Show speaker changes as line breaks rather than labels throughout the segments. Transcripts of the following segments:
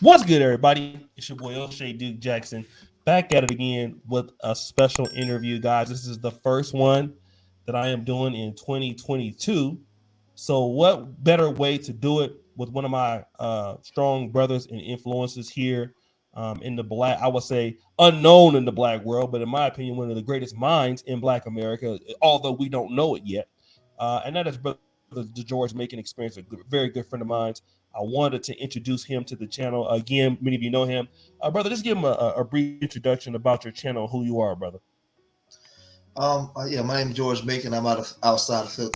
What's good, everybody? It's your boy O'Shea Duke Jackson back at it again with a special interview, guys. This is the first one that I am doing in 2022. So, what better way to do it with one of my strong brothers and influences here in the black, I would say, unknown in the black world, but in my opinion, one of the greatest minds in Black America, although we don't know it yet. And that is Brother George Making Experience, a very good friend of mine. I wanted to introduce him to the channel. Again, many of you know him. Brother, just give him a brief introduction about your channel, who you are, brother.
Yeah, my name is George Macon. I'm outside of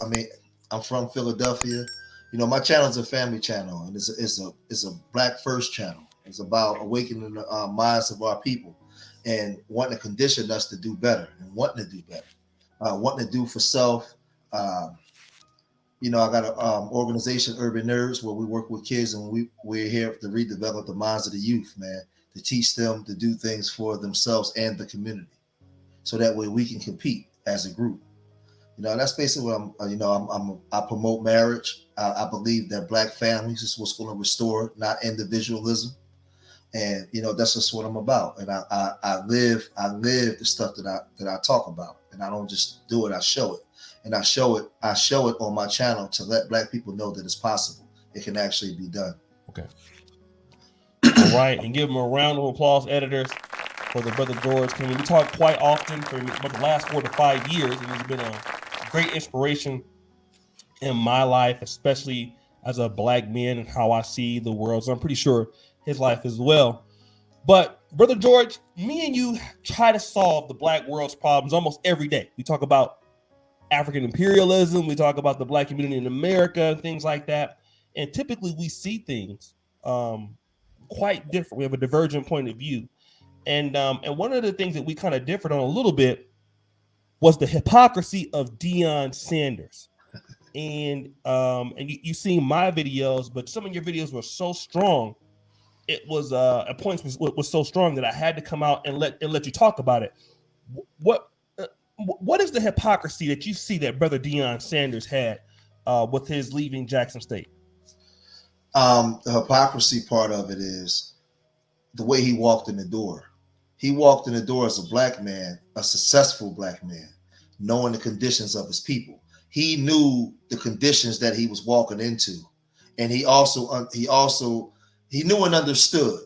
I'm from Philadelphia. You know, my channel is a family channel, and it's a Black First channel. It's about awakening the minds of our people and wanting to condition us to do better and wanting to do better, wanting to do for self. Um, I got an organization, Urban Nerds, where we work with kids, and we're here to redevelop the minds of the youth, man, to teach them to do things for themselves and the community, so that way we can compete as a group. That's basically what I promote marriage. I believe that Black families is what's going to restore, not individualism. And that's just what I'm about. And I live the stuff that I talk about, and I don't just do it. I show it, and I show it on my channel to let Black people know that it's possible. It can actually be done.
Okay. All right, and give him a round of applause, editors, for the brother George. We talk quite often for about the last 4 to 5 years, and he's been a great inspiration in my life, especially as a Black man and how I see the world. So I'm pretty sure his life as well. But brother George, me and you try to solve the Black world's problems almost every day. We talk about African imperialism, we talk about the Black community in America, things like that. And typically we see things quite different. We have a divergent point of view. And one of the things that we kind of differed on a little bit was the hypocrisy of Deion Sanders. And you see my videos, but some of your videos were so strong. It was a point was so strong that I had to come out and let you talk about it. What is the hypocrisy that you see that brother Deion Sanders had with his leaving Jackson State?
The hypocrisy part of it is the way he walked in the door. He walked in the door as a Black man, a successful Black man, knowing the conditions of his people. He knew the conditions that he was walking into, and he knew and understood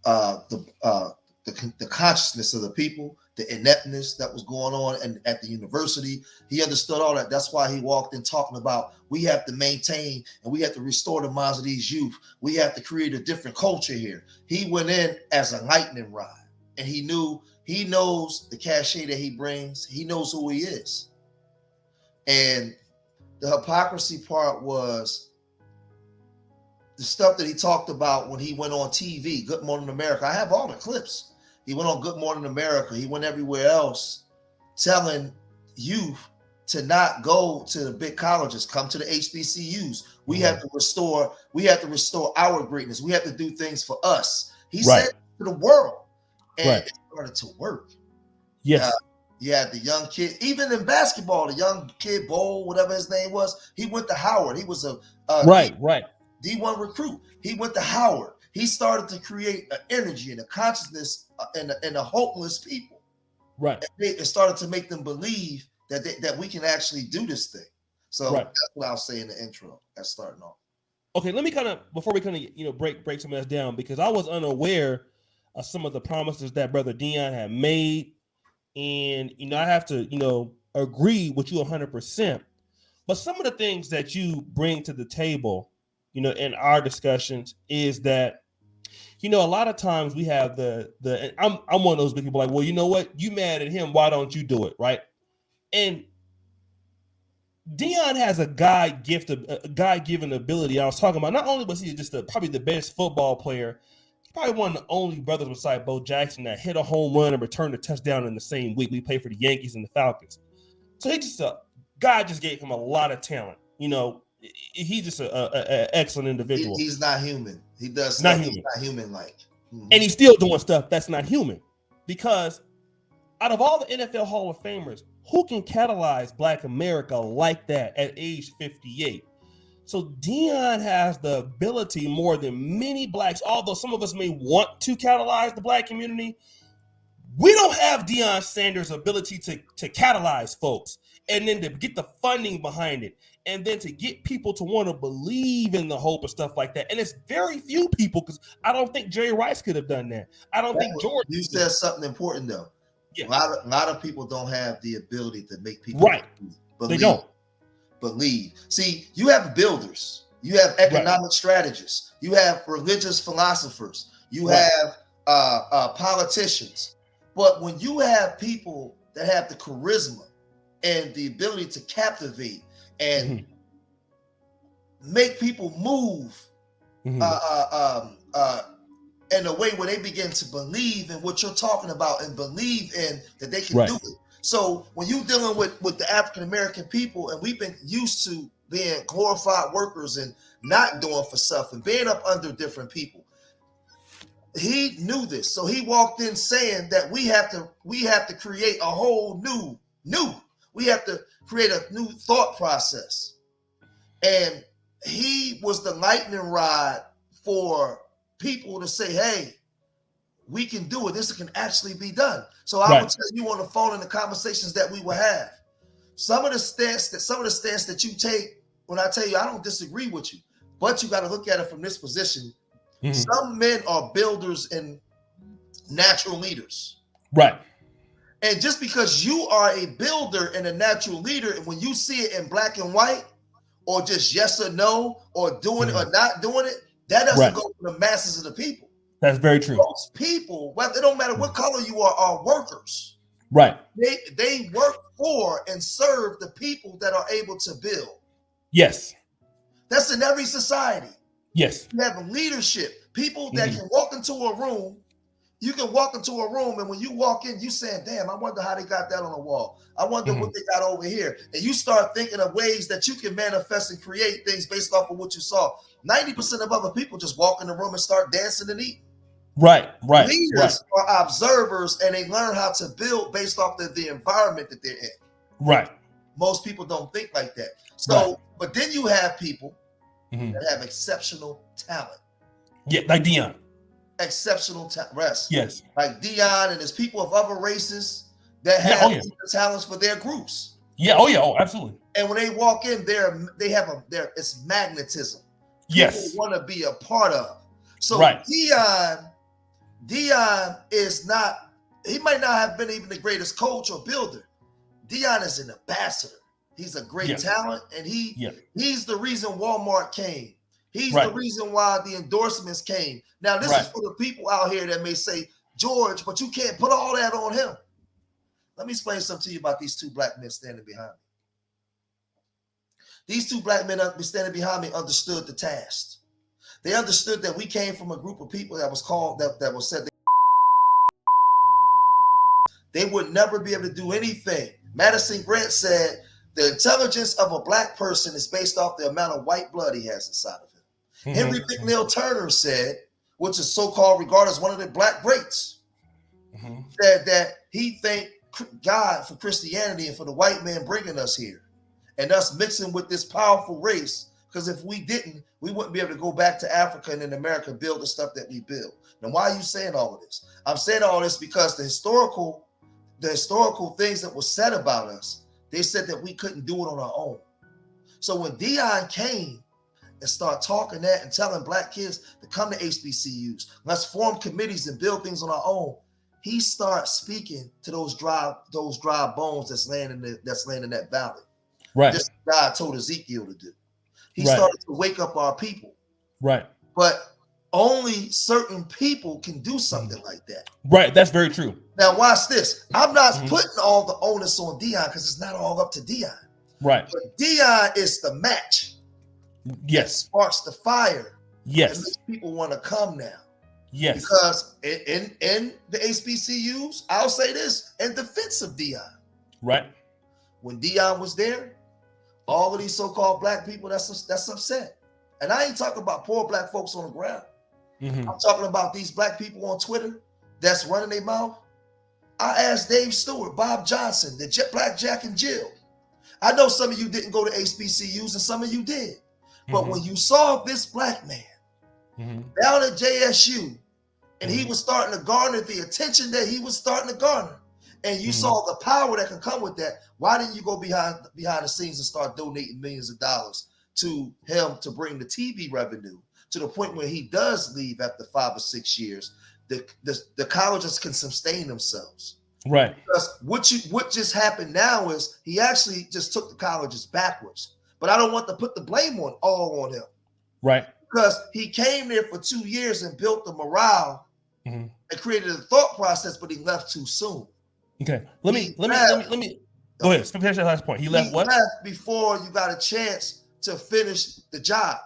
the consciousness of the people, the ineptness that was going on, and at the university, he understood all that. That's why he walked in talking about we have to maintain and we have to restore the minds of these youth. We have to create a different culture here. He went in as a lightning rod, and he knows the cachet that he brings. He knows who he is. And the hypocrisy part was the stuff that he talked about when he went on TV, Good Morning America. I have all the clips. He went on Good Morning America. He went everywhere else telling youth to not go to the big colleges, come to the HBCUs. We have to restore our greatness. We have to do things for us. He said to the world, and it started to work.
Yes.
Yeah, the young kid, even in basketball, the young kid Bowl, whatever his name was, he went to Howard. He was a D1 recruit. He went to Howard. He started to create an energy and a consciousness and a hopeless people.
Right.
It started to make them believe that we can actually do this thing. So that's what I'll say in the intro. That's starting off.
Okay, let me before we break some of this down, because I was unaware of some of the promises that brother Deion had made. And, I have to, agree with you 100%. But some of the things that you bring to the table, in our discussions is that, a lot of times we have I'm one of those big people like, well, you know what? You mad at him. Why don't you do it? Right. And Deion has a God-given ability. I was talking about, not only was he just probably the best football player, probably one of the only brothers beside Bo Jackson that hit a home run and returned a touchdown in the same week. We played for the Yankees and the Falcons. So God just gave him a lot of talent. He's just an excellent individual.
He's not human. He does
not
human. He's not human-like.
Mm-hmm. And he's still doing stuff that's not human. Because out of all the NFL Hall of Famers, who can catalyze Black America like that at age 58? So Deion has the ability more than many blacks, although some of us may want to catalyze the black community. We don't have Deion Sanders' ability to catalyze folks and then to get the funding behind it and then to get people to want to believe in the hope and stuff like that. And it's very few people, because I don't think Jerry Rice could have done that. I don't think George.
You said something important though.
Yeah.
A lot of people don't have the ability to make people
believe. They don't
believe. See, you have builders, you have economic strategists, you have religious philosophers, you have politicians. But when you have people that have the charisma and the ability to captivate and make people move in a way where they begin to believe in what you're talking about and believe in that they can do it. So when you're dealing with the African-American people, and we've been used to being glorified workers and not doing for stuff and being up under different people, he knew this. So he walked in saying that we have to create a whole we have to create a new thought process. And he was the lightning rod for people to say, hey, we can do it. This can actually be done. So I will tell you on the phone in the conversations that we will have. Some of the stance that you take, when I tell you I don't disagree with you, but you got to look at it from this position. Some men are builders and natural leaders. Right. And just because you are a builder and a natural leader, and when you see it in black and white, or just yes or no, or doing it or not doing it, that doesn't go to the masses of the people.
That's very true.
Most people, well, it don't matter what color you are workers.
Right.
They work for and serve the people that are able to build.
Yes.
That's in every society.
Yes.
You have leadership, people that can walk into a room. You can walk into a room, and when you walk in, you saying, damn, I wonder how they got that on the wall. I wonder what they got over here. And you start thinking of ways that you can manifest and create things based off of what you saw. 90% of other people just walk in the room and start dancing and eating. Right. Leaders are observers, and they learn how to build based off the environment that they're in. Right. Most people don't think like that. So, but then you have people that have exceptional talent.
Yeah, like Deion.
Exceptional talent.
Yes.
Like Deion, and there's people of other races that have talents for their groups.
Yeah. Oh yeah. Oh, absolutely.
And when they walk in, it's magnetism.
Yes.
People want to be a part of. So Deion is not. He might not have been even the greatest coach or builder. Deion is an ambassador. He's a great talent, and he's the reason Walmart came. He's the reason why the endorsements came. Now, this is for the people out here that may say, George, but you can't put all that on him. Let me explain something to you about these two black men standing behind me. These two black men standing behind me understood the task. They understood that we came from a group of people that was called, that was said they would never be able to do anything. Madison Grant said, the intelligence of a black person is based off the amount of white blood he has inside of him. Henry McNeil Turner said, which is so-called regarded as one of the black greats, that he thanked God for Christianity and for the white man bringing us here and us mixing with this powerful race, because if we didn't, we wouldn't be able to go back to Africa and in America build the stuff that we build. Now, why are you saying all of this? I'm saying all this because the historical things that were said about us, they said that we couldn't do it on our own. So when Deion came and started talking that and telling black kids to come to HBCUs, let's form committees and build things on our own, he started speaking to those dry bones that's laying in that valley. Right. This God told Ezekiel to do. He started to wake up our people. Right. But only certain people can do something like that.
Right. That's very true.
Now watch this. I'm not putting all the onus on Deion because it's not all up to Deion. Right. But Deion is the match. Yes. It sparks the fire. Yes. And makes people want to come now. Yes. Because in the HBCUs, I'll say this, in defense of Deion. Right. When Deion was there, all of these so-called black people that's upset. And I ain't talking about poor black folks on the ground. I'm talking about these black people on Twitter that's running their mouth. I asked Dave Stewart, Bob Johnson, the Black Jack and Jill. I know some of you didn't go to HBCUs and some of you did. But when you saw this black man down at JSU, and he was starting to garner the attention that he was starting to garner, and you saw the power that can come with that, why didn't you go behind the scenes and start donating millions of dollars to him to bring the TV revenue to the point where he does leave after 5 or 6 years? The colleges can sustain themselves.
Right.
Because what just happened now is he actually just took the colleges backwards. But I don't want to put the blame all on him.
Right.
Because he came there for 2 years and built the morale and created a thought process, but he left too soon.
Okay. Let me go ahead. Finish that last point. He left
before you got a chance to finish the job.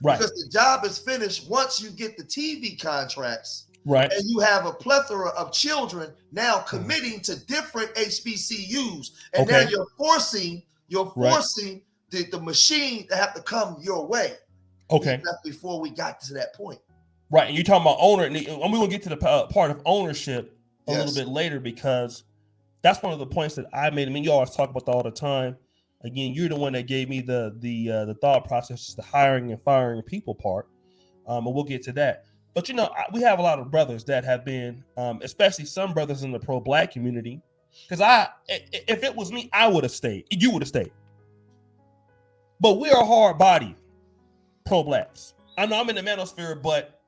Right.
Because the job is finished once you get the TV contracts.
Right.
And you have a plethora of children now committing to different HBCUs. And now you're forcing the machine to have to come your way.
Okay.
Before we got to that point.
Right. And you're talking about owner, and we're going to get to the part of ownership a little bit later, because that's one of the points that I made. I mean, you always talk about that all the time. Again, you're the one that gave me the thought process, the hiring and firing people part. And we'll get to that. But, we have a lot of brothers that have been, especially some brothers in the pro-black community, because if it was me, I would have stayed. You would have stayed. But we are hard-bodied pro-blacks. I know I'm in the manosphere, but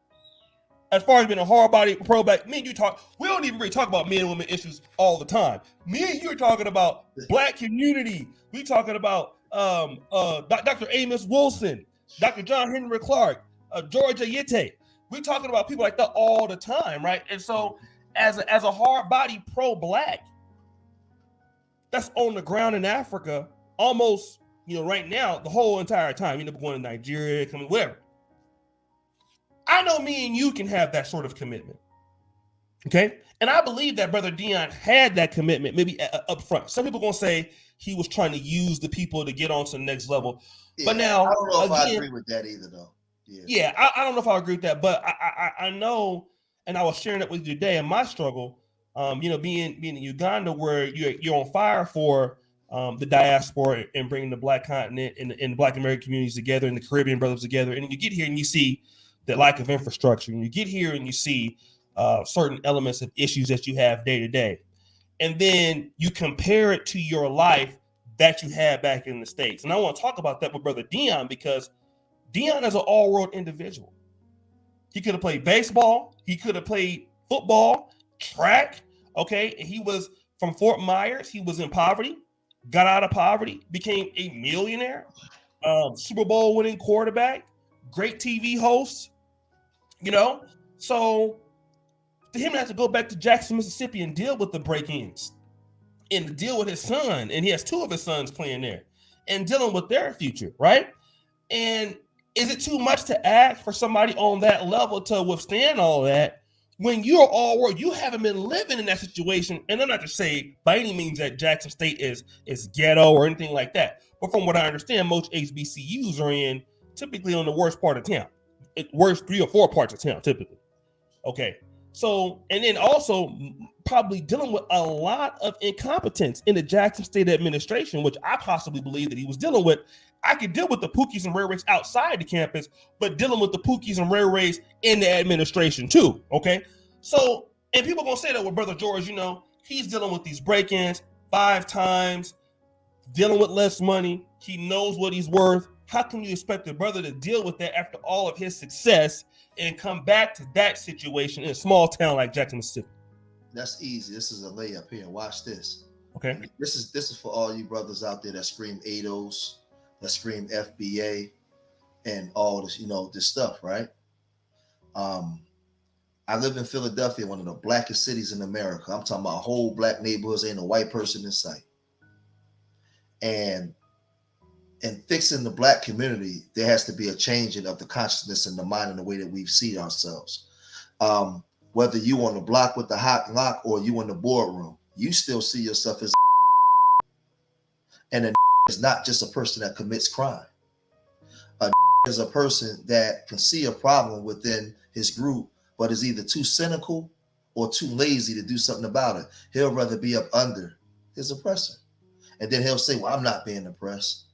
as far as being a hard-bodied pro-black, me and you we don't even really talk about men and women issues all the time. Me and you are talking about black community. We talking about Dr. Amos Wilson, Dr. John Henry Clark, George Ayete. We're talking about people like that all the time, right? And so as a hard-bodied pro-black that's on the ground in Africa almost, right now, the whole entire time, going to Nigeria, coming wherever. I know me and you can have that sort of commitment. Okay? And I believe that Brother Deion had that commitment maybe up front. Some people are going to say he was trying to use the people to get on to the next level. Yeah, but now,
I don't know if I agree with that either, though.
Yeah, I don't know if I agree with that, but I know, and I was sharing that with you today in my struggle, being in Uganda, where you're on fire for the diaspora and bringing the Black continent and the Black American communities together and the Caribbean brothers together. And you get here and you see the lack of infrastructure, and you get here and you see certain elements of issues that you have day to day. And then you compare it to your life that you had back in the States. And I want to talk about that with Brother Deion, because Deion is an all-world individual. He could have played baseball. He could have played football, track. Okay. He was from Fort Myers. He was in poverty, got out of poverty, became a millionaire, Super Bowl winning quarterback, great TV host, So for him to have to go back to Jackson, Mississippi and deal with the break-ins and deal with his son, and he has 2 of his sons playing there, and dealing with their future, right? And is it too much to ask for somebody on that level to withstand all that when you're all world? You haven't been living in that situation. And I'm not to say by any means that Jackson State is ghetto or anything like that. But from what I understand, most HBCUs are in typically on the worst part of town. Worst 3 or 4 parts of town, typically. Okay. So, and then also probably dealing with a lot of incompetence in the Jackson State administration, which I possibly believe that he was dealing with. I could deal with the Pookies and Railways outside the campus, but dealing with the Pookies and Railways in the administration too, okay? So, and people are going to say that with Brother George, he's dealing with these break-ins 5 times, dealing with less money. He knows what he's worth. How can you expect a brother to deal with that after all of his success and come back to that situation in a small town like Jackson, Mississippi?
That's easy. This is a layup here. Watch this.
Okay.
This is for all you brothers out there that scream ADOS, that scream FBA, and all this, this stuff, right? I live in Philadelphia, one of the blackest cities in America. I'm talking about whole black neighborhoods, ain't a white person in sight. And in fixing the black community, there has to be a changing of the consciousness and the mind and the way that we see ourselves. Whether you on the block with the hot lock or you in the boardroom, you still see yourself as and a is not just a person that commits crime. A is a person that can see a problem within his group, but is either too cynical or too lazy to do something about it. He'll rather be up under his oppressor. And then he'll say, well, I'm not being oppressed.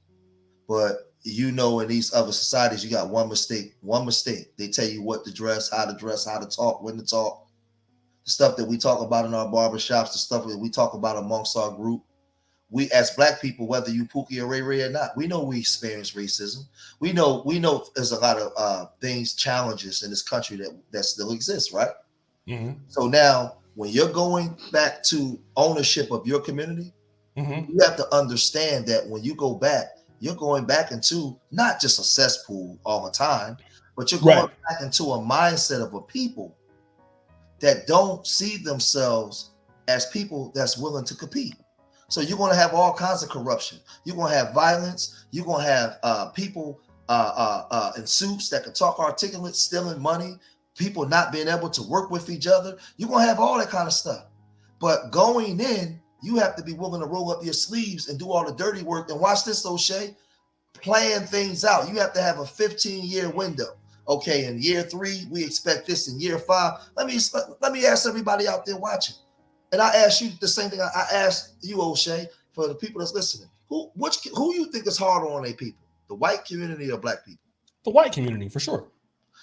But you know, in these other societies, you got one mistake. They tell you what to dress, how to talk, when to talk. The stuff that we talk about in our barbershops, the stuff that we talk about amongst our group. We, as Black people, whether you Pookie or Ray Ray or not, we know we experience racism. We know there's a lot of things, challenges in this country that still exists, right?
Mm-hmm.
So now, when you're going back to ownership of your community,
Mm-hmm.
you have to understand that when you go back, you're going back into not just a cesspool all the time, but you're going back into a mindset of a people that don't see themselves as people that's willing to compete. So you're going to have all kinds of corruption. You're going to have violence. You're going to have people in suits that can talk articulate, stealing money, people not being able to work with each other. You're going to have all that kind of stuff. But going in, you have to be willing to roll up your sleeves and do all the dirty work. And watch this, O'Shea, plan things out. You have to have a 15-year window. Okay, in year 3, we expect this. In year 5, let me ask everybody out there watching. And I ask you the same thing I asked you, O'Shea, for the people that's listening. Who you think is harder on their people? The white community or Black people?
The white community, for sure.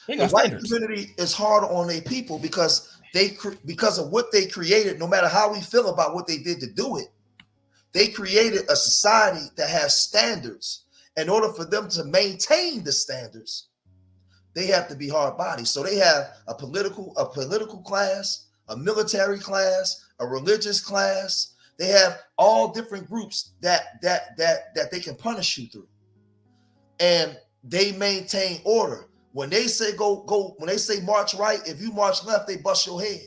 They got
the white
standards.
community is harder on their people because of what they created. No matter how we feel about what they did to do it, they created a society that has standards. In order for them to maintain the standards, they have to be hard bodies. So they have a political class, a military class, a religious class. They have all different groups that they can punish you through, and they maintain order. When they say go, when they say march right, if you march left, they bust your head.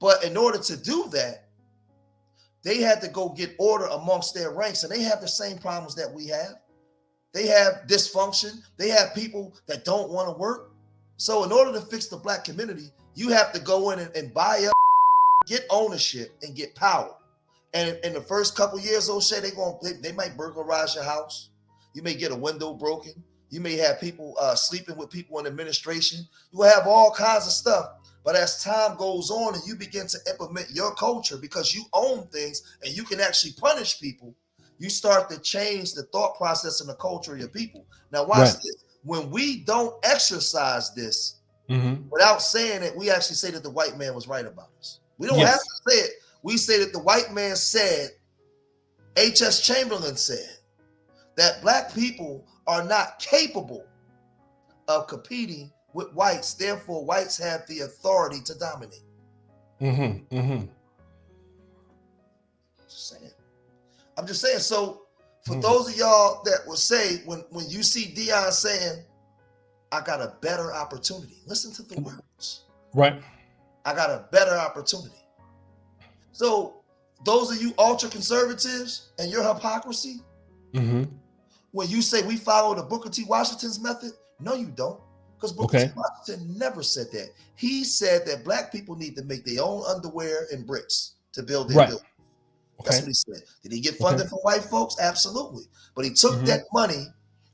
But in order to do that, they had to go get order amongst their ranks, and they have the same problems that we have. They have dysfunction. They have people that don't want to work. So in order to fix the Black community, you have to go in and buy up, get ownership, and get power. And in the first couple years, O'Shea, they might burglarize your house. You may get a window broken. You may have people sleeping with people in administration. You will have all kinds of stuff. But as time goes on and you begin to implement your culture because you own things and you can actually punish people, you start to change the thought process and the culture of your people. Now watch this. When we don't exercise this, without saying it, we actually say that the white man was right about us. We don't have to say it. We say that the white man said, H.S. Chamberlain said, that Black people are not capable of competing with whites. Therefore, whites have the authority to dominate. Just saying. I'm just saying. So for those of y'all that will say, when you see Deion saying, I got a better opportunity, listen to the words.
Right.
I got a better opportunity. So those of you ultra conservatives and your hypocrisy, when you say we follow the Booker T. Washington's method, no, you don't. Because Booker T. Washington never said that. He said that Black people need to make their own underwear and bricks to build their building. That's what he said. Did he get funding from white folks? Absolutely. But he took that money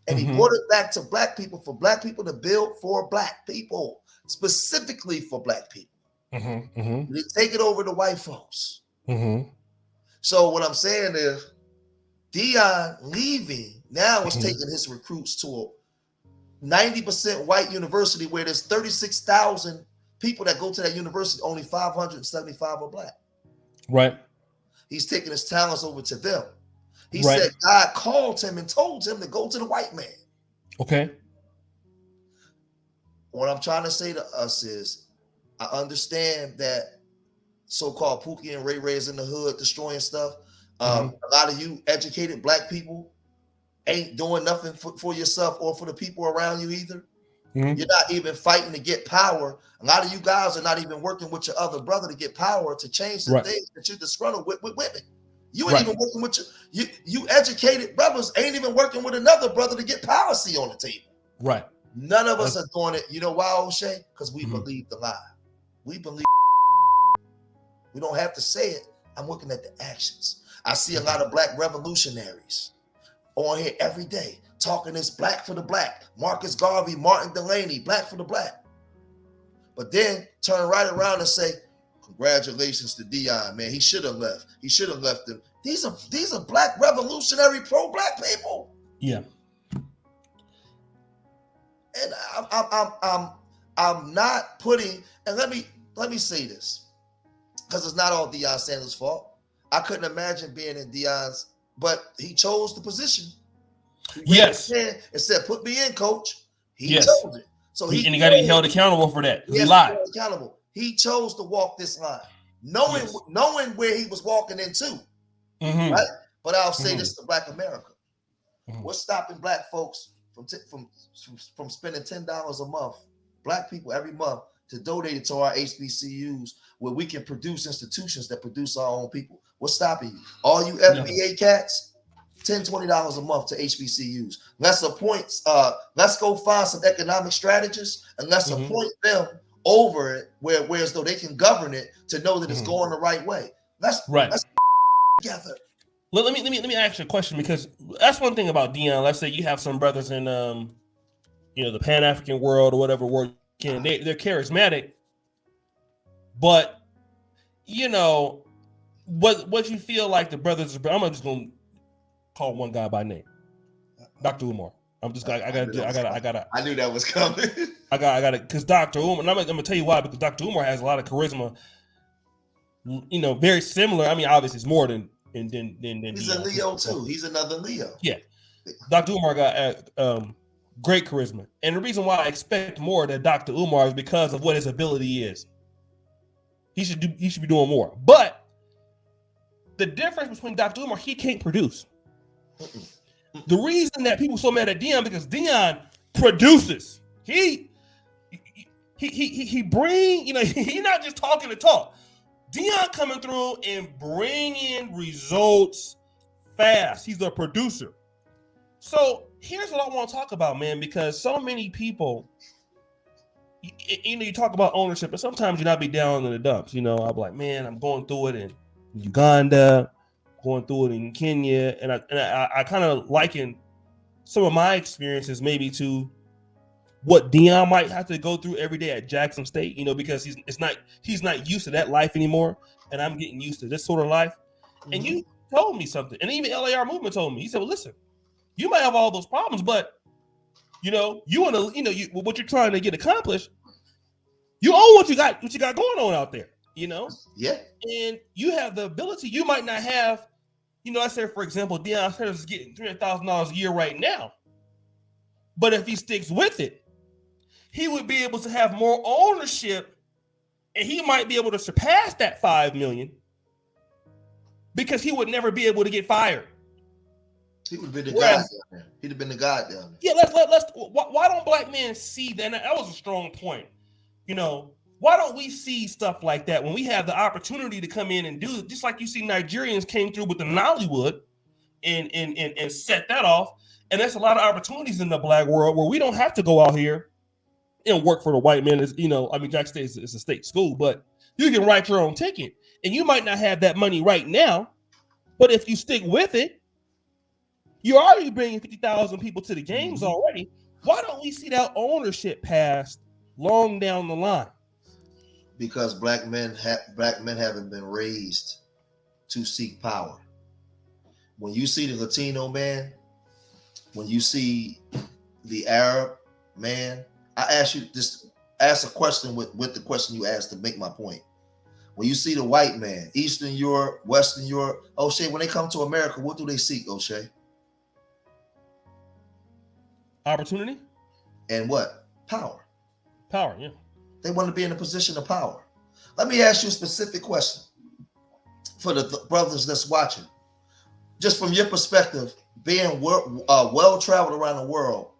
and he brought it back to Black people for Black people to build for Black people, specifically for Black people. He didn't take it over to white folks. So what I'm saying is, Deion leaving now is taking his recruits to a 90% white university where there's 36,000 people that go to that university. Only 575 are Black. Right. He's taking his talents over to them. He said God called him and told him to go to the white man. Okay. What I'm trying to say to us is, I understand that so-called Pookie and Ray Ray is in the hood destroying stuff. A lot of you educated Black people ain't doing nothing for yourself or for the people around you either. You're not even fighting to get power. A lot of you guys are not even working with your other brother to get power to change the things that you're disgruntled with women. You ain't even working with you educated brothers ain't even working with another brother to get policy on the table. Right. None of us are doing it. You know why, O'Shea? Because we believe the lie. We believe. We don't have to say it. I'm looking at the actions. I see a lot of Black revolutionaries on here every day talking this Black for the Black. Marcus Garvey, Martin Delaney, Black for the Black. But then turn right around and say, congratulations to Deion, man. He should have left. He should have left them. These are Black revolutionary pro-Black people. Yeah. and I'm not putting. And let me say this, because it's not all Deion Sanders' fault. I couldn't imagine being in Deion's, but he chose the position. He
Yes.
and said, "Put me in, coach." He
Yes.
chose it. So
and he got to be held accountable for that. He lied.
Accountable. He chose to walk this line, knowing where he was walking into.
Mm-hmm.
Right. But I'll say this to Black America: what's stopping Black folks from spending $10 a month, Black people every month, to donate it to our HBCUs, where we can produce institutions that produce our own people? What's stopping you? All you FBA cats, $10, $20 a month to HBCUs. Let's appoint. Let's go find some economic strategists and let's appoint them over it, whereas though they can govern it to know that it's going the right way. Let's together.
Let me ask you a question, because that's one thing about Deion. Let's say you have some brothers in the Pan-African world or whatever world they're charismatic, but what you feel like the brothers. I'm just gonna call one guy by name, Dr. Umar. I knew that was coming. I gotta, because Dr. Umar, and I'm gonna tell you why, because Dr. Umar has a lot of charisma. Very similar. I mean, obviously, it's more than he's
a Leo too. He's another Leo.
Yeah, Dr. Umar got great charisma, and the reason why I expect more than Dr. Umar is because of what his ability is. He should be doing more. But the difference between Dr. Umar, he can't produce. The reason that people are so mad at Deion, because Deion produces. He bring, he's not just talking to talk. Deion coming through and bringing results fast. He's a producer. So here's what I want to talk about, man, because so many people, you talk about ownership, and sometimes you not be down in the dumps. I'll be like, man, I'm going through it in Uganda, going through it in Kenya, and I kind of liken some of my experiences maybe to what Deion might have to go through every day at Jackson State, because he's not used to that life anymore, and I'm getting used to this sort of life. And you told me something, and even LAR Movement told me. He said, "Well, listen, you might have all those problems, but you want to, what you're trying to get accomplished, you own what you got going on out there,
Yeah.
And you have the ability. You might not have, I said, for example, Deion Sanders is getting $300,000 a year right now, but if he sticks with it, he would be able to have more ownership, and he might be able to surpass that $5 million because he would never be able to get fired.
He would have been the guy down there. He'd have been the guy down there.
Yeah, let's. Why don't Black men see that? And that was a strong point. Why don't we see stuff like that when we have the opportunity to come in and do it? Just like you see Nigerians came through with the Nollywood and set that off. And that's a lot of opportunities in the Black world where we don't have to go out here and work for the white man. Jackson State is a state school, but you can write your own ticket, and you might not have that money right now, but if you stick with it, you're already bringing 50,000 people to the games already. Why don't we see that ownership passed long down the line?
Because black men haven't been raised to seek power. When you see the Latino man, when you see the Arab man, I ask a question with the question you asked to make my point. When you see the white man, Eastern Europe, Western Europe, O'Shea, when they come to America, what do they seek, O'Shea?
Opportunity.
And what? Power.
Power, yeah.
They want to be in a position of power. Let me ask you a specific question for the brothers that's watching. Just from your perspective, being well-traveled around the world,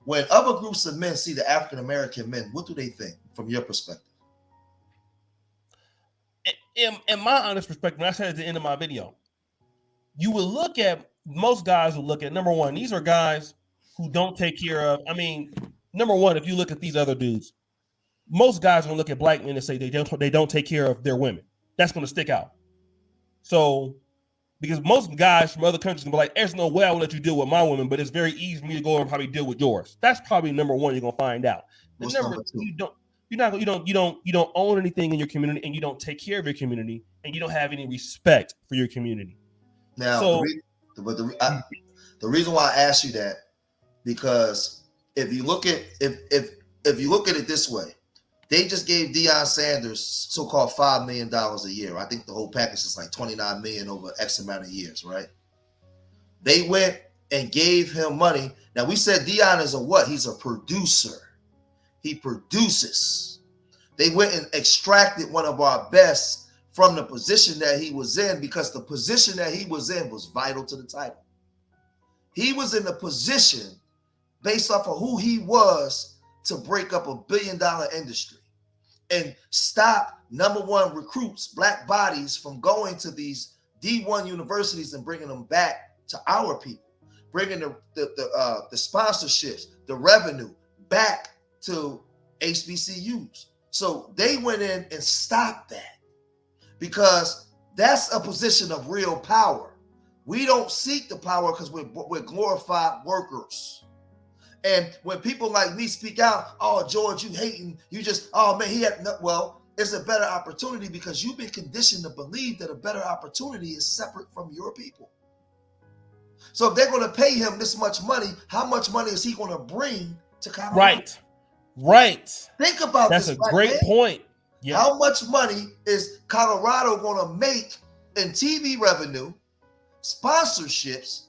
when other groups of men see the African-American men, what do they think from your perspective?
In my honest perspective, I said at the end of my video, most guys will look at, number one, these are guys who don't take care of, number one, if you look at these other dudes, most guys will look at black men and say they don't take care of their women. That's going to stick out. So, because most guys from other countries can be like, there's no way I will let you deal with my women, but it's very easy for me to go and probably deal with yours. That's probably number one you're going to find out.
What's
number two? You don't own anything in your community, and you don't take care of your community, and you don't have any respect for your community.
Now, the reason why I asked you that, because if you look at if you look at it this way, they just gave Deion Sanders so-called $5 million a year. I think the whole package is like $29 million over X amount of years, right? They went and gave him money. Now we said Deion is a what? He's a producer. He produces. They went and extracted one of our best from the position that he was in, because the position that he was in was vital to the title. He was in the position based off of who he was to break up $1 billion industry and stop number one recruits, black bodies, from going to these D1 universities and bringing them back to our people, bringing the sponsorships, the revenue back to HBCUs. So they went in and stopped that, because that's a position of real power. We don't seek the power because we're glorified workers. And when people like me speak out, oh, George, you hating, you just, oh man, he had, no, well, it's a better opportunity because you've been conditioned to believe that a better opportunity is separate from your people. So if they're going to pay him this much money, how much money is he going to bring to Colorado?
Right.
Think about
this. That's a great point.
Yeah. How much money is Colorado going to make in TV revenue, sponsorships,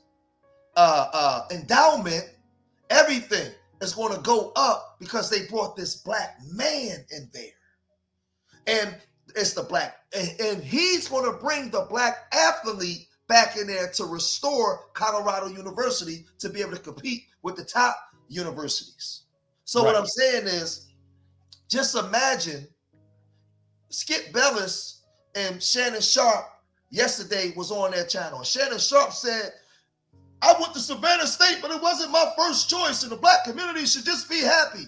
endowment? Everything is going to go up because they brought this black man in there. And it's the black, and he's going to bring the black athlete back in there to restore Colorado University to be able to compete with the top universities. So what I'm saying is, just imagine Skip Bayless and Shannon Sharp yesterday was on their channel. Shannon Sharp said, I went to Savannah State, but it wasn't my first choice, and the black community should just be happy.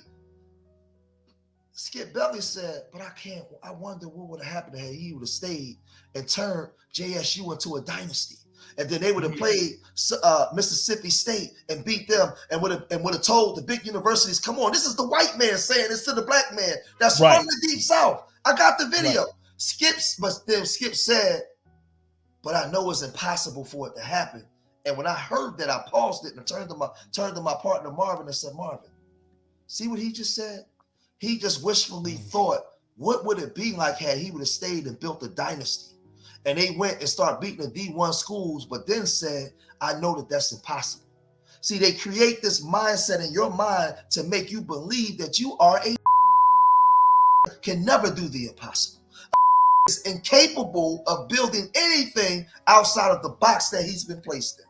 Skip Bayless said, but I wonder what would have happened had he would have stayed and turned JSU into a dynasty. And then they would have played Mississippi State and beat them, and would have told the big universities, come on, this is the white man saying this to the black man that's from the Deep South. I got the video. Skip said, but I know it's impossible for it to happen. And when I heard that, I paused it and turned to my partner Marvin and said, Marvin, see what he just said? He just wishfully thought, what would it be like had he would have stayed and built a dynasty? And they went and started beating the D1 schools, but then said, I know that that's impossible. See, they create this mindset in your mind to make you believe that you are can never do the impossible. Is incapable of building anything outside of the box that he's been placed in.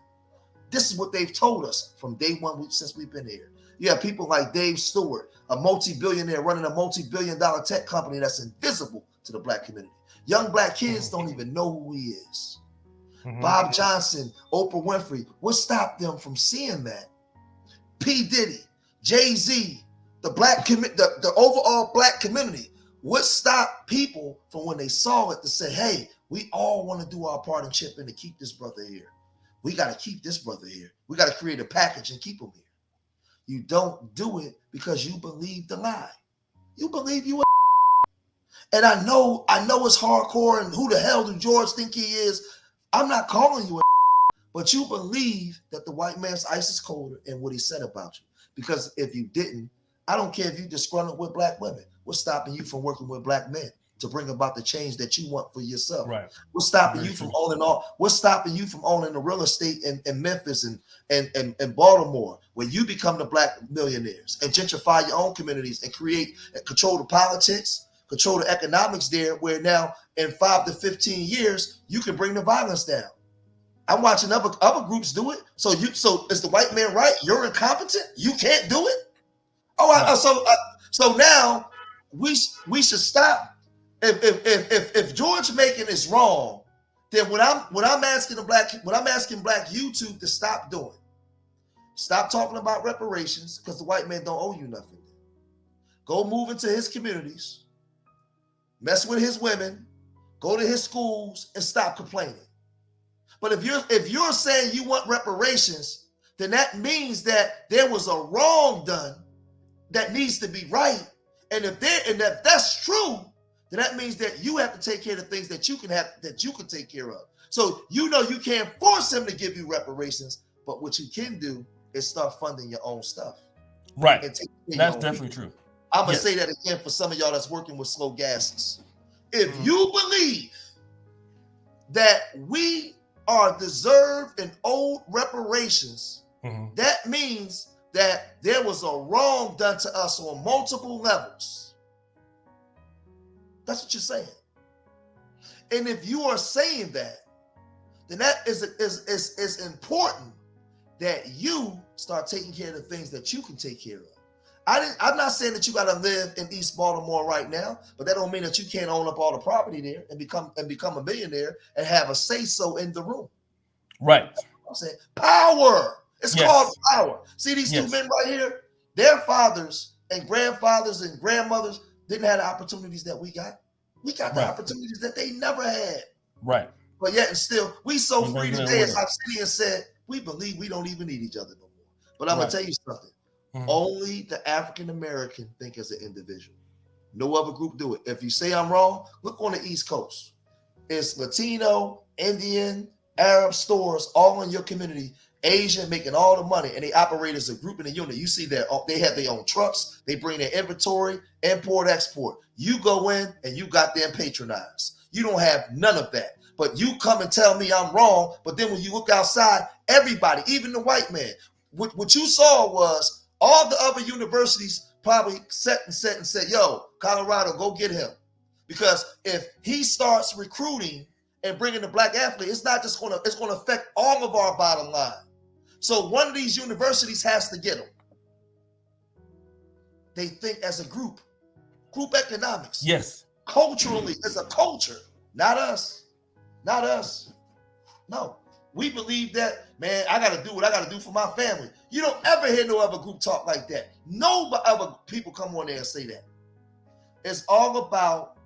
This is what they've told us from day one since we've been here. You have people like Dave Stewart, a multi-billionaire running a multi-billion-dollar tech company that's invisible to the black community. Young black kids don't even know who he is. Bob Johnson, Oprah Winfrey, what stopped them from seeing that? P. Diddy, Jay-Z, the overall black community. What stopped people from when they saw it to say, hey, we all want to do our part and chip in to keep this brother here. We got to keep this brother here. We got to create a package and keep him here. You don't do it because you believe the lie. You believe you. And I know it's hardcore, and who the hell do George think he is? I'm not calling you but you believe that the white man's ice is colder and what he said about you. Because if you didn't, I don't care if you disgruntled with black women. What's stopping you from working with black men to bring about the change that you want for yourself? Right. What's stopping you from owning what's stopping you from owning the real estate in Memphis and Baltimore, where you become the black millionaires and gentrify your own communities and create and control the politics, control the economics there, where now in 5 to 15 years, you can bring the violence down. I'm watching other groups do it. So is the white man right? You're incompetent. You can't do it. So now we should stop. If George Macon is wrong, then what I'm asking black YouTube to stop doing. Stop talking about reparations, because the white man don't owe you nothing. Go move into his communities, mess with his women, go to his schools, and stop complaining. But if you're saying you want reparations, then that means that there was a wrong done that needs to be right. And if that's true, then that means that you have to take care of the things that you can take care of. So you can't force him to give you reparations, but what you can do is start funding your own stuff.
Right.
and take care of
That's
your own
definitely
people.
true.
I'm gonna
Yes.
say that again for some of y'all that's working with slow gases. If
Mhm.
you believe that we are deserved and owed reparations,
Mhm.
that means that there was a wrong done to us on multiple levels. That's what you're saying. And if you are saying that, then that is important that you start taking care of the things that you can take care of. I'm not saying that you got to live in East Baltimore right now, but that don't mean that you can't own up all the property there and become a millionaire and have a say so in the room.
Right.
I'm saying power. It's
Yes.
called power. See these
Yes.
two men right here? Their fathers and grandfathers and grandmothers didn't have the opportunities that we got. We got the
Right.
opportunities that they never had.
Right.
But yet and still, we so
And
free
they're
today, as
winning.
Obsidian said, we believe we don't even need each other no more. But I'm
Right.
gonna tell you something.
Mhm.
Only the African American think as an individual. No other group do it. If you say I'm wrong, look on the East Coast. It's Latino, Indian, Arab stores all in your community, Asian making all the money, and they operate as a group in a unit. You see that they have their own trucks, they bring their inventory, import, export. You go in and you got them patronized. You don't have none of that. But you come and tell me I'm wrong, but then when you look outside, everybody, even the white man, what you saw was all the other universities probably set and said, yo, Colorado, go get him. Because if he starts recruiting and bringing the black athlete, it's not just it's going to affect all of our bottom line. So one of these universities has to get them. They think as a group economics.
Yes.
Culturally, as a culture, not us. Not us. No. We believe that, man, I got to do what I got to do for my family. You don't ever hear no other group talk like that. No other people come on there and say that. It's all about,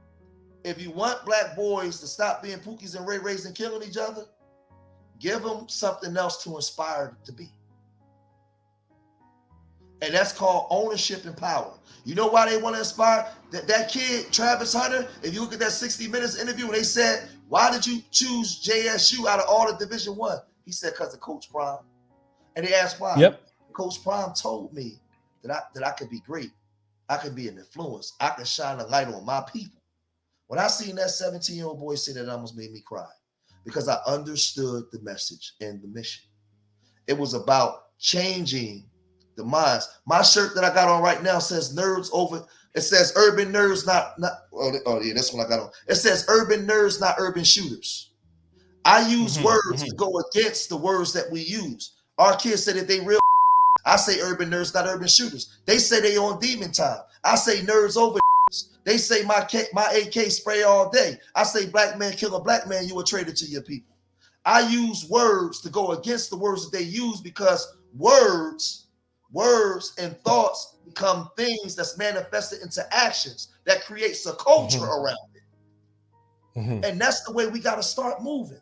if you want black boys to stop being Pookies and Ray Rays and killing each other, give them something else to inspire them to be. And that's called ownership and power. You know why they want to inspire? That kid, Travis Hunter, if you look at that 60 Minutes interview, when they said, why did you choose JSU out of all the Division I? He said, because of Coach Prime. And they asked why.
Yep.
Coach Prime told me that I could be great. I could be an influence. I could shine a light on my people. When I seen that 17-year-old boy say that, it almost made me cry because I understood the message and the mission. It was about changing the minds. My shirt that I got on right now says nerds over. It says urban nerds, not. Oh yeah, that's what I got on. It says urban nerds, not urban shooters. I use words to go against the words that we use. Our kids say that they real. I say urban nerds, not urban shooters. They say they on demon time. I say nerds over. They say my AK spray all day. I say black man kill a black man, you a traitor to your people. I use words to go against the words that they use because words and thoughts become things that's manifested into actions that creates a culture around it. And that's the way we got to start moving.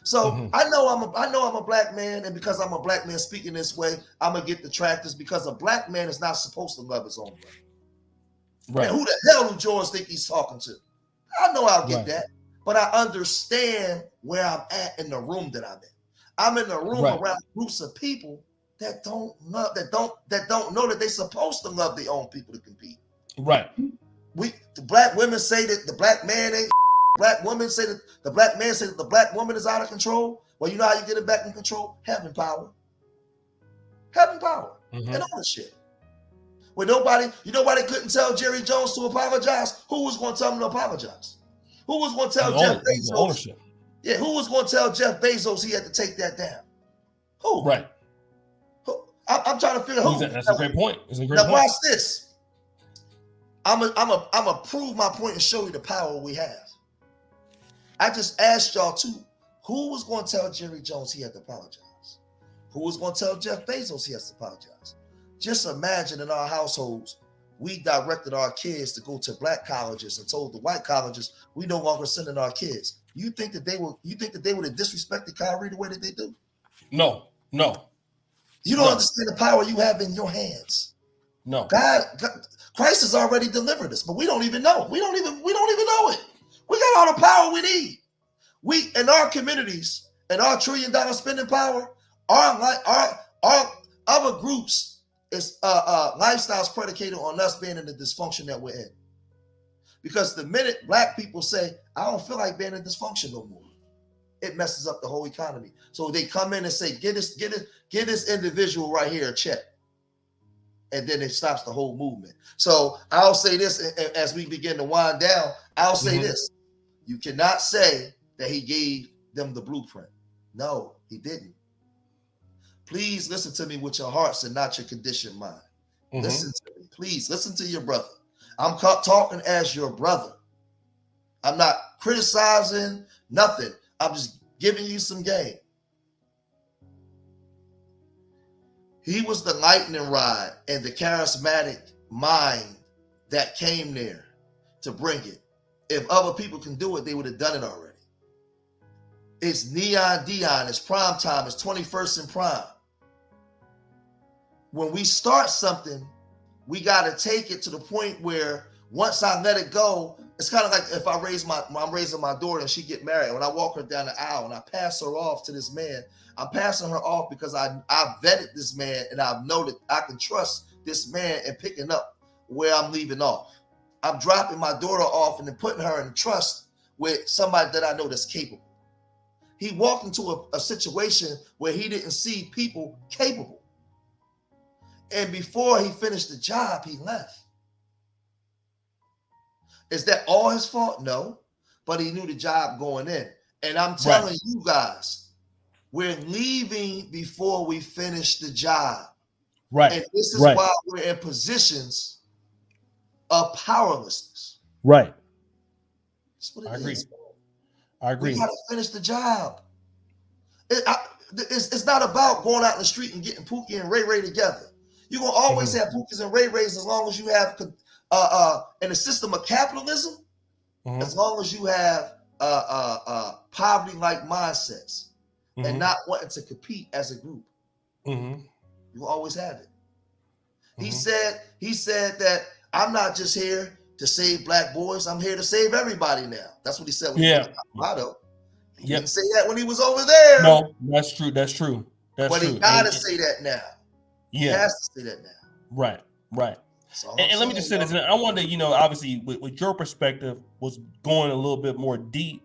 So I know I'm a black man, and because I'm a black man speaking this way, I'm gonna get detractors because a black man is not supposed to love his own brother. Right. And who the hell do George think he's talking to? I know I'll get that, but I understand where I'm at in the room that I'm in. I'm in the room around groups of people that don't know that they're supposed to love their own people to compete.
Right.
The black women say that the black man ain't. Black women say that the black man say that the black woman is out of control. Well, you know how you get it back in control? Having power. Having power and ownership. When nobody, you know why they couldn't tell Jerry Jones to apologize? Who was going to tell him to apologize? Who was going to tell Jeff Bezos? Ownership. Yeah, who was going to tell Jeff Bezos he had to take that down? Who? Right. Who? I'm trying to figure out who.
That's a great point.
Now watch this. I'm a prove my point and show you the power we have. I just asked y'all too, who was going to tell Jerry Jones he had to apologize? Who was going to tell Jeff Bezos he has to apologize? Just imagine in our households, we directed our kids to go to black colleges and told the white colleges we no longer sending our kids. You think that they would have disrespected Kyrie the way that they do? No. You don't understand the power you have in your hands. No. God, Christ has already delivered us, but we don't even know. We don't even know it. We got all the power we need. We in our communities and our $1 trillion spending power, our other groups It's lifestyles predicated on us being in the dysfunction that we're in. Because the minute black people say, I don't feel like being in dysfunction no more, it messes up the whole economy. So they come in and say, get this individual right here a check. And then it stops the whole movement. So I'll say this as we begin to wind down. I'll say this. You cannot say that he gave them the blueprint. No, he didn't. Please listen to me with your hearts and not your conditioned mind. Listen to me. Please listen to your brother. I'm talking as your brother. I'm not criticizing nothing. I'm just giving you some game. He was the lightning rod and the charismatic mind that came there to bring it. If other people can do it, they would have done it already. It's Neon Deion. It's prime time. It's 21st and prime. When we start something, we got to take it to the point where once I let it go, it's kind of like if I'm raising my daughter and she get married. When I walk her down the aisle and I pass her off to this man, I'm passing her off because I vetted this man and I know that I can trust this man in picking up where I'm leaving off. I'm dropping my daughter off and then putting her in trust with somebody that I know that's capable. He walked into a situation where he didn't see people capable. And before he finished the job, he left. Is that all his fault? No. But he knew the job going in. And I'm telling you guys, we're leaving before we finish the job.
Right.
And this is why we're in positions of powerlessness.
Right.
That's what it is.
I agree.
We got to finish the job. It's not about going out in the street and getting Pookie and Ray Ray together. You're going to always have Pookies and Ray Rays as long as you have in a system of capitalism, as long as you have poverty-like mindsets and not wanting to compete as a group. You will always have it. He said that I'm not just here to save black boys. I'm here to save everybody now. That's what he said when he was in Colorado. He didn't say that when he was over there.
No, that's true. That's true. But
he got to say that now. He has to say that now.
Right. And let me just say this. I wanted to, obviously with your perspective was going a little bit more deep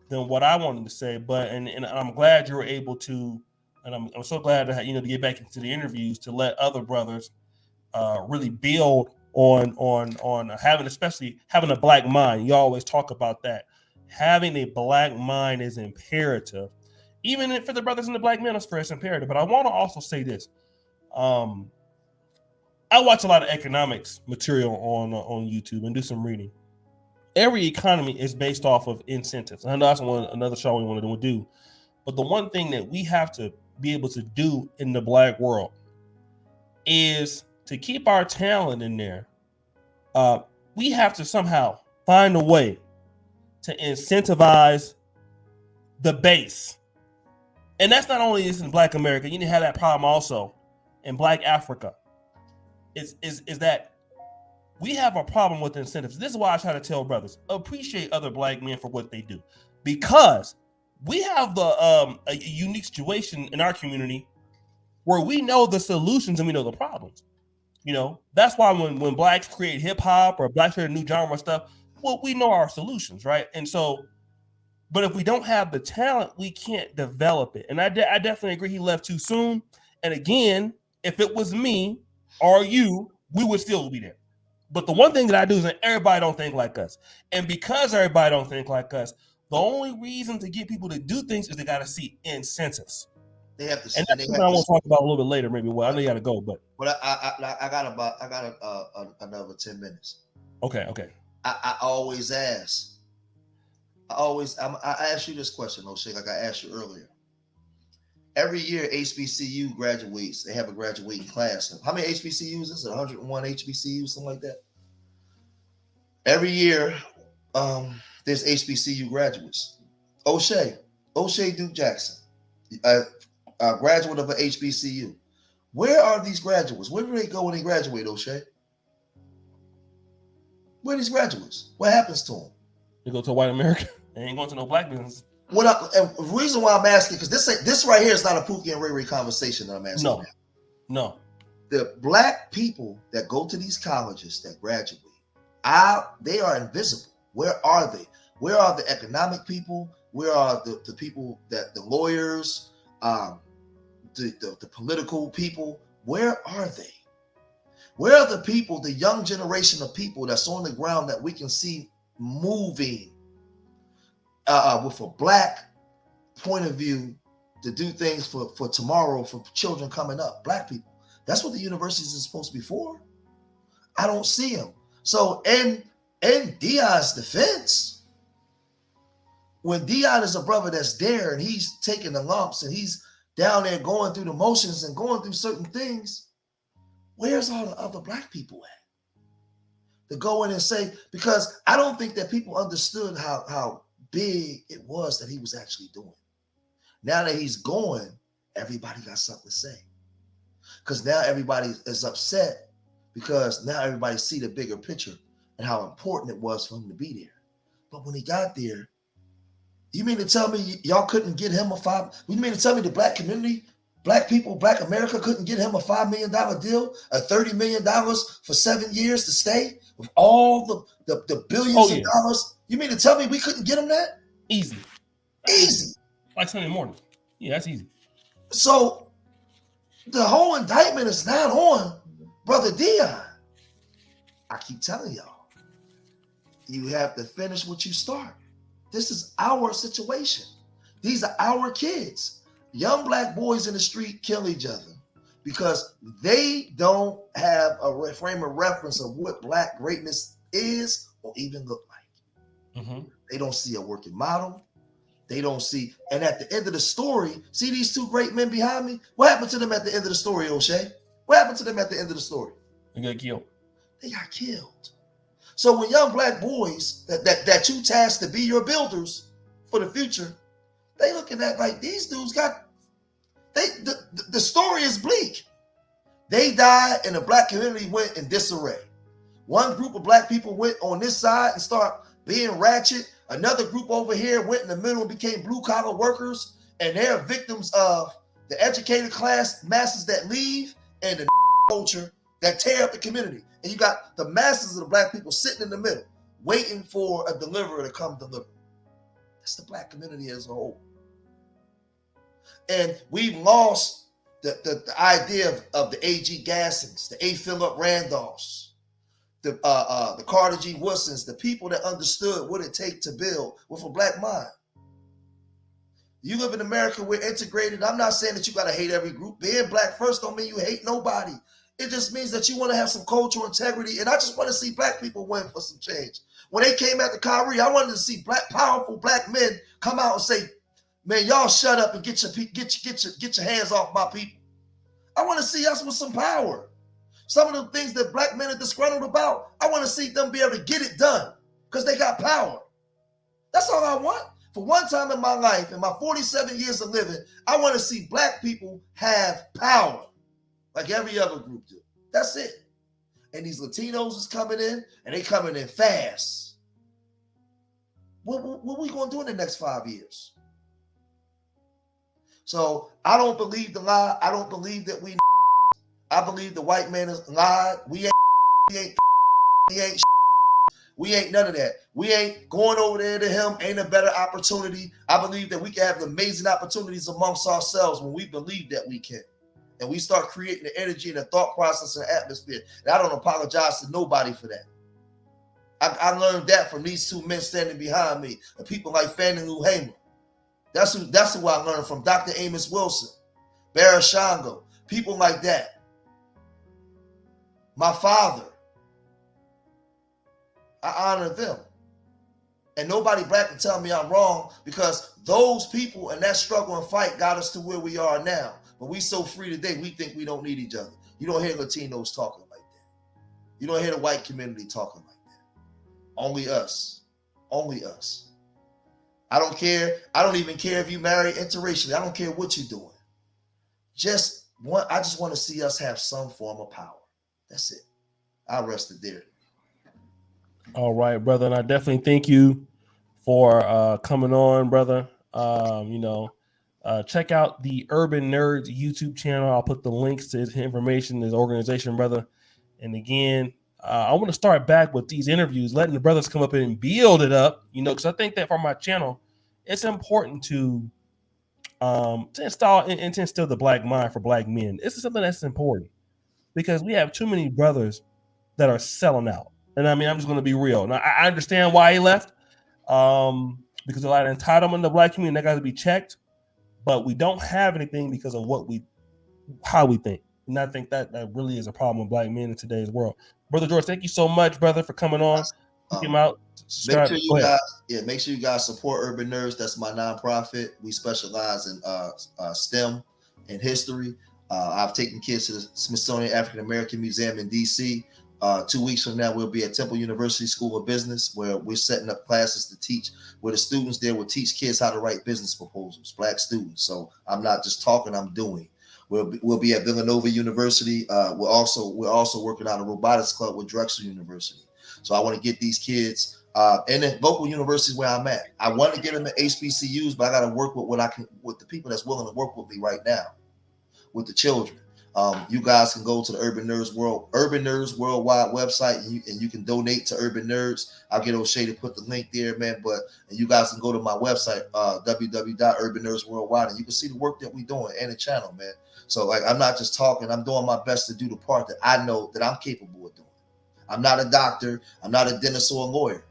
than what I wanted to say, but and I'm glad you were able to, and I'm so glad to to get back into the interviews to let other brothers really build on especially having a black mind. You always talk about that. Having a black mind is imperative, even for the brothers in the black manosphere, it's imperative. But I want to also say this. I watch a lot of economics material on YouTube and do some reading. Every economy is based off of incentives. I know that's another show we wanted to do. But the one thing that we have to be able to do in the black world is to keep our talent in there. We have to somehow find a way to incentivize the base. And that's not only this in Black America. You need to have that problem also in Black Africa. Is that we have a problem with incentives. This is why I try to tell brothers, appreciate other black men for what they do. Because we have a unique situation in our community where we know the solutions and we know the problems. That's why when blacks create hip hop or blacks create a new genre stuff, well, we know our solutions, right? And so, but if we don't have the talent, we can't develop it. And I definitely agree he left too soon. And again, if it was me or you, we would still be there. But the one thing that I do is that everybody don't think like us. And because everybody don't think like us, the only reason to get people to do things is they got to see incentives.
They have to.
And that's something I want to talk about a little bit later, maybe. Well, I know you got to go, but
I got another 10 minutes.
Okay.
I always ask. I ask you this question, O'Shea, like I asked you earlier. Every year, HBCU graduates. They have a graduating class. How many HBCUs is it? 101 HBCUs, something like that. Every year, there's HBCU graduates. O'Shea Duke Jackson, a graduate of an HBCU. Where are these graduates? Where do they go when they graduate, O'Shea? Where are these graduates? What happens to them?
They go to white America. They ain't going to no black business.
And the reason why I'm asking, because this right here is not a Pookie and Ray Ray conversation that I'm asking.
No.
the black people that go to these colleges that graduate, they are invisible. Where are they? Where are the economic people? Where are the people that the lawyers, the political people? Where are they? Where are the people, the young generation of people that's on the ground that we can see moving with a black point of view to do things for tomorrow, for children coming up, black people? That's what the universities is supposed to be for. I don't see them. So in Deion's defense, when Deion is a brother that's there and he's taking the lumps and he's down there going through the motions and going through certain things, where's all the other black people at? To go in and say, because I don't think that people understood how big it was that he was actually doing. Now that he's going, everybody got something to say. Because now everybody is upset because now everybody see the bigger picture and how important it was for him to be there. But when he got there, you mean to tell me y'all couldn't get him you mean to tell me the black community, black people, black America couldn't get him a $5 million deal, a $30 million for 7 years to stay with all the billions of dollars? You mean to tell me we couldn't get him that?
Easy. Like Sunday morning. Yeah, that's easy.
So the whole indictment is not on Brother Deion. I keep telling y'all, you have to finish what you start. This is our situation. These are our kids. Young black boys in the street kill each other because they don't have a frame of reference of what black greatness is or even look like. Mm-hmm. They don't see a working model. They don't see, and at the end of the story, see these two great men behind me? What happened to them at the end of the story, O'Shea? What happened to them at the end of the story?
They got killed.
They got killed. So when young black boys that you tasked to be your builders for the future, they looking at like these dudes the story is bleak. They died and the black community went in disarray. One group of black people went on this side and start being ratchet. Another group over here went in the middle and became blue collar workers, and they're victims of the educated class masses that leave and the culture that tear up the community. And you got the masses of the black people sitting in the middle, waiting for a deliverer to come deliver. That's the black community as a whole. And we've lost the idea of the A.G. Gassings, the A. Philip Randolphs, the Carter G. Woodsons, the people that understood what it takes to build with a black mind. You live in America, we're integrated. I'm not saying that you got to hate every group. Being black first don't mean you hate nobody. It just means that you want to have some cultural integrity. And I just want to see black people win for some change. When they came after Kyrie, I wanted to see powerful black men come out and say, man, y'all shut up and get your hands off my people. I want to see us with some power. Some of the things that black men are disgruntled about, I want to see them be able to get it done because they got power. That's all I want. For one time in my life, in my 47 years of living, I want to see black people have power like every other group do. That's it. And these Latinos is coming in, and they coming in fast. What are we going to do in the next 5 years? So I don't believe the lie. I don't believe that I believe the white man is lied. We ain't none of that. We ain't going over there to him. Ain't a better opportunity. I believe that we can have amazing opportunities amongst ourselves when we believe that we can. And we start creating the energy and the thought process and the atmosphere. And I don't apologize to nobody for that. I learned that from these two men standing behind me, and people like Fannie Lou Hamer. That's who I learned from. Dr. Amos Wilson, Barra Shango, people like that. My father. I honor them. And nobody black can tell me I'm wrong, because those people and that struggle and fight got us to where we are now. But we so free today, we think we don't need each other. You don't hear Latinos talking like that. You don't hear the white community talking like that. Only us. Only us. I don't care. I don't even care if you marry interracially. I don't care what you're doing. I just want to see us have some form of power. That's it. I'll rest it there.
All right, brother. And I definitely thank you for coming on, brother. Check out the Urban Nerds YouTube channel. I'll put the links to his information, his organization, brother. And again, I want to start back with these interviews, letting the brothers come up and build it up, because I think that for my channel, it's important to instill the black mind for black men. This is something that's important because we have too many brothers that are selling out. And I mean, I'm just going to be real. Now, I understand why he left, because a lot of entitlement in the black community that got to be checked. But we don't have anything because of how we think. And I think that really is a problem with black men in today's world. Brother George, thank you so much, brother, for coming on. Check him out.
Make sure you guys support Urban Nerds. That's my nonprofit. We specialize in STEM and history. I've taken kids to the Smithsonian African American Museum in DC. 2 weeks from now, we'll be at Temple University School of Business, where we're setting up classes to teach, where the students there will teach kids how to write business proposals, black students. So I'm not just talking, I'm doing. We'll be at Villanova University. We're also working on a robotics club with Drexel University. So I want to get these kids and then local universities where I'm at. I want to get them at HBCUs, but I got to work with the people that's willing to work with me right now, with the children. You guys can go to the Urban Nerds Worldwide website, and you can donate to Urban Nerds. I'll get O'Shea to put the link there, man. And you guys can go to my website, www.urbannerdsworldwide, and you can see the work that we're doing and the channel, man. So like, I'm not just talking, I'm doing my best to do the part that I know that I'm capable of doing. I'm not a doctor, I'm not a dentist or a lawyer,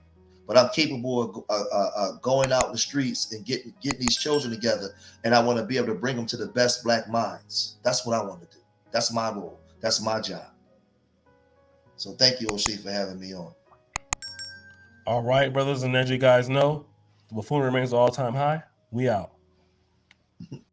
but I'm capable of going out in the streets and getting these children together. And I want to be able to bring them to the best black minds. That's what I want to do. That's my role. That's my job. So thank you, O'Shea, for having me on.
All right, brothers, and as you guys know, the buffoonery remains all-time high. We out.